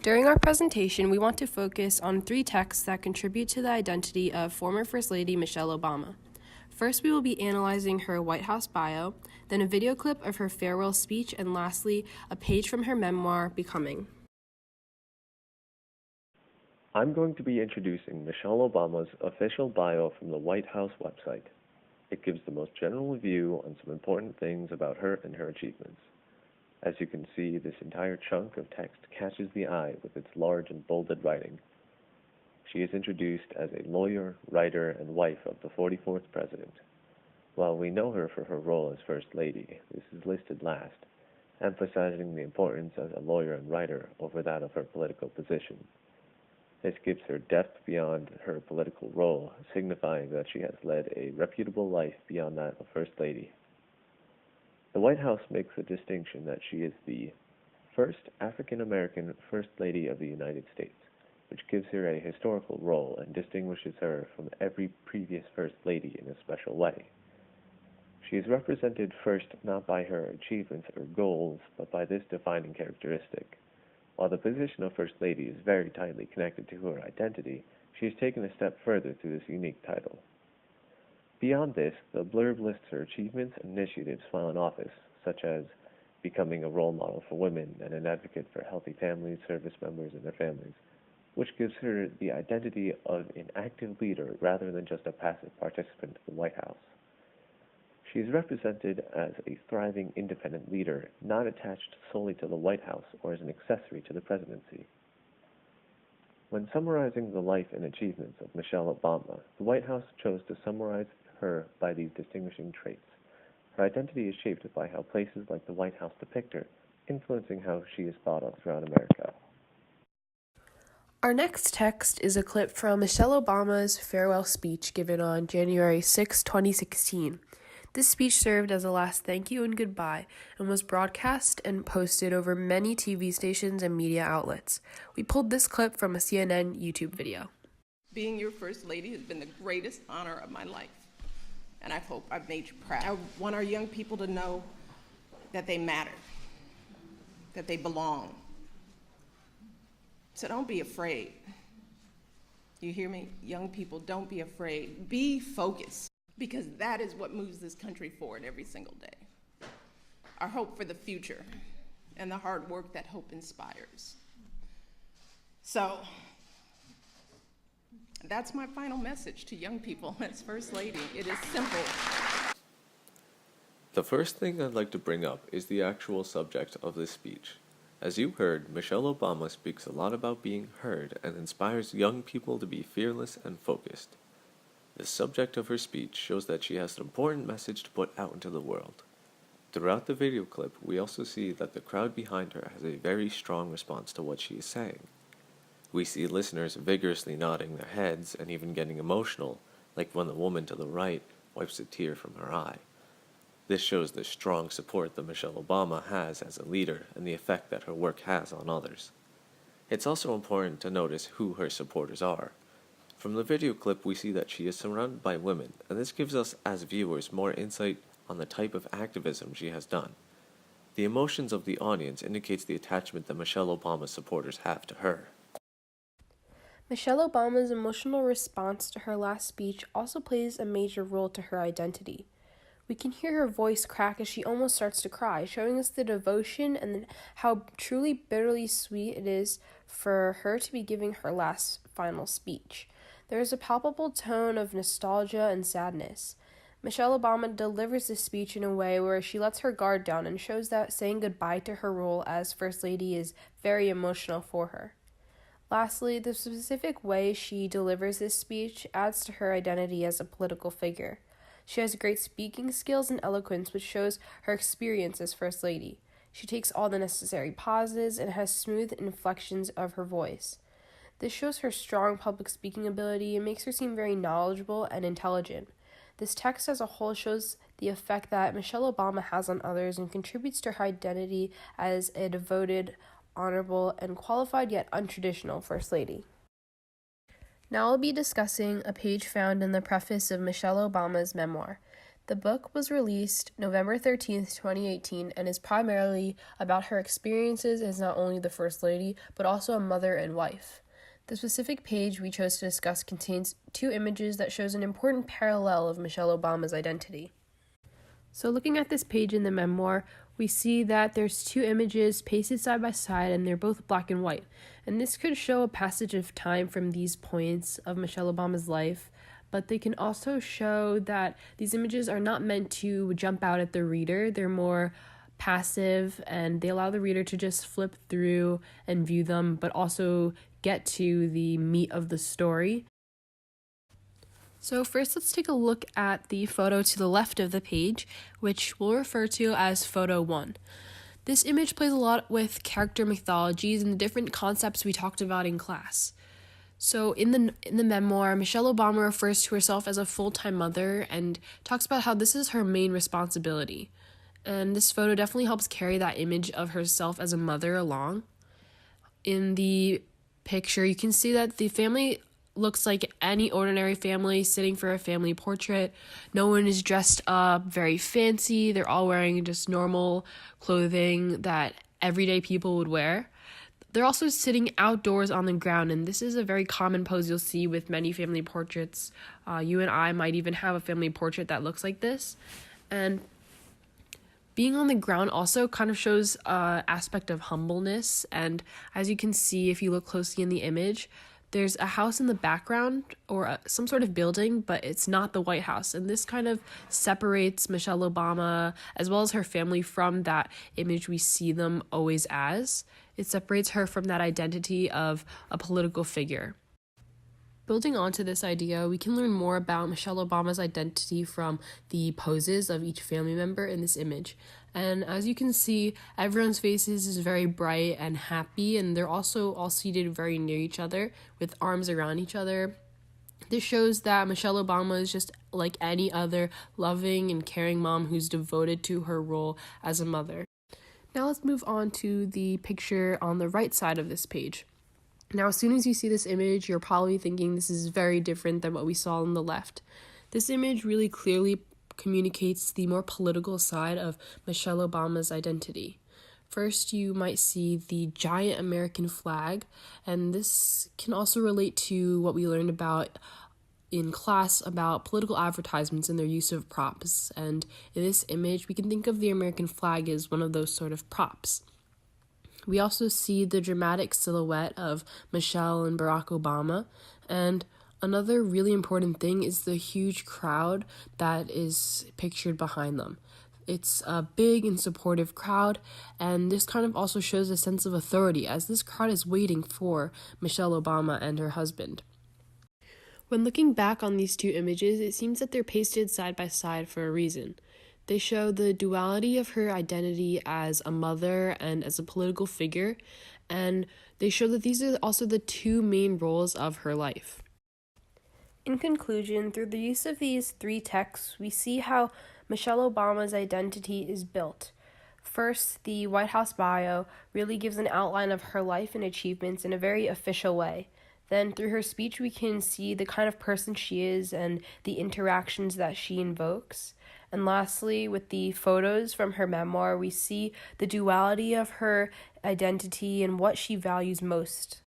During our presentation, we want to focus on 3 texts that contribute to the identity of former First Lady Michelle Obama. First, we will be analyzing her White House bio, then a video clip of her farewell speech, and lastly, a page from her memoir, Becoming. I'm going to be introducing Michelle Obama's official bio from the White House website. It gives the most general view on some important things about her and her achievements. As you can see, this entire chunk of text catches the eye with its large and bolded writing. She is introduced as a lawyer, writer, and wife of the 44th president. While we know her for her role as First Lady, this is listed last, emphasizing the importance as a lawyer and writer over that of her political position. This gives her depth beyond her political role, signifying that she has led a reputable life beyond that of First Lady. The White House makes a distinction that she is the first African-American First Lady of the United States, which gives her a historical role and distinguishes her from every previous First Lady in a special way. She is represented first not by her achievements or goals, but by this defining characteristic. While the position of First Lady is very tightly connected to her identity, she has taken a step further through this unique title. Beyond this, the blurb lists her achievements and initiatives while in office, such as becoming a role model for women and an advocate for healthy families, service members, and their families, which gives her the identity of an active leader rather than just a passive participant in the White House. She is represented as a thriving independent leader, not attached solely to the White House or as an accessory to the presidency. When summarizing the life and achievements of Michelle Obama, the White House chose to summarize her by these distinguishing traits. Her identity is shaped by how places like the White House depict her, influencing how she is thought of throughout America. Our next text is a clip from Michelle Obama's farewell speech given on January 6, 2016. This speech served as a last thank you and goodbye and was broadcast and posted over many TV stations and media outlets. We pulled this clip from a CNN YouTube video. Being your First Lady has been the greatest honor of my life, and I hope I've made you proud. I want our young people to know that they matter, that they belong. So don't be afraid. You hear me? Young people, don't be afraid. Be focused, because that is what moves this country forward every single day. Our hope for the future and the hard work that hope inspires. So that's my final message to young people as First Lady. It is simple. The first thing I'd like to bring up is the actual subject of this speech. As you heard, Michelle Obama speaks a lot about being heard and inspires young people to be fearless and focused. The subject of her speech shows that she has an important message to put out into the world. Throughout the video clip, we also see that the crowd behind her has a very strong response to what she is saying. We see listeners vigorously nodding their heads and even getting emotional, like when the woman to the right wipes a tear from her eye. This shows the strong support that Michelle Obama has as a leader and the effect that her work has on others. It's also important to notice who her supporters are. From the video clip, we see that she is surrounded by women, and this gives us as viewers more insight on the type of activism she has done. The emotions of the audience indicates the attachment that Michelle Obama's supporters have to her. Michelle Obama's emotional response to her last speech also plays a major role to her identity. We can hear her voice crack as she almost starts to cry, showing us the devotion and how truly bitterly sweet it is for her to be giving her last final speech. There is a palpable tone of nostalgia and sadness. Michelle Obama delivers this speech in a way where she lets her guard down and shows that saying goodbye to her role as First Lady is very emotional for her. Lastly, the specific way she delivers this speech adds to her identity as a political figure. She has great speaking skills and eloquence, which shows her experience as First Lady. She takes all the necessary pauses and has smooth inflections of her voice. This shows her strong public speaking ability and makes her seem very knowledgeable and intelligent. This text as a whole shows the effect that Michelle Obama has on others and contributes to her identity as a devoted, honorable, and qualified yet untraditional First Lady. Now I'll be discussing a page found in the preface of Michelle Obama's memoir. The book was released November 13th, 2018, and is primarily about her experiences as not only the First Lady, but also a mother and wife. The specific page we chose to discuss contains 2 images that shows an important parallel of Michelle Obama's identity. So looking at this page in the memoir, we see that there's 2 images pasted side by side and they're both black and white. And this could show a passage of time from these points of Michelle Obama's life, but they can also show that these images are not meant to jump out at the reader. They're more passive and they allow the reader to just flip through and view them, but also get to the meat of the story. So first, let's take a look at the photo to the left of the page, which we'll refer to as photo 1. This image plays a lot with character mythologies and the different concepts we talked about in class. So in the memoir, Michelle Obama refers to herself as a full-time mother and talks about how this is her main responsibility. And this photo definitely helps carry that image of herself as a mother along. In the picture, you can see that the family looks like any ordinary family sitting for a family portrait. No one is dressed up very fancy. They're all wearing just normal clothing that everyday people would wear. They're also sitting outdoors on the ground, and this is a very common pose you'll see with many family portraits. You and I might even have a family portrait that looks like this. And being on the ground also kind of shows an aspect of humbleness. And as you can see, if you look closely in the image, there's a house in the background or some sort of building, but it's not the White House. And this kind of separates Michelle Obama as well as her family from that image we see them always as. It separates her from that identity of a political figure. Building onto this idea, we can learn more about Michelle Obama's identity from the poses of each family member in this image. And as you can see, everyone's faces is very bright and happy, and they're also all seated very near each other with arms around each other. This shows that Michelle Obama is just like any other loving and caring mom who's devoted to her role as a mother. Now let's move on to the picture on the right side of this page. Now, as soon as you see this image, you're probably thinking this is very different than what we saw on the left. This image really clearly communicates the more political side of Michelle Obama's identity. First, you might see the giant American flag, and this can also relate to what we learned about in class about political advertisements and their use of props. And in this image, we can think of the American flag as one of those sort of props. We also see the dramatic silhouette of Michelle and Barack Obama, and another really important thing is the huge crowd that is pictured behind them. It's a big and supportive crowd, and this kind of also shows a sense of authority as this crowd is waiting for Michelle Obama and her husband. When looking back on these 2 images, it seems that they're pasted side by side for a reason. They show the duality of her identity as a mother and as a political figure, and they show that these are also the 2 main roles of her life. In conclusion, through the use of these 3 texts, we see how Michelle Obama's identity is built. First, the White House bio really gives an outline of her life and achievements in a very official way. Then through her speech, we can see the kind of person she is and the interactions that she invokes. And lastly, with the photos from her memoir, we see the duality of her identity and what she values most.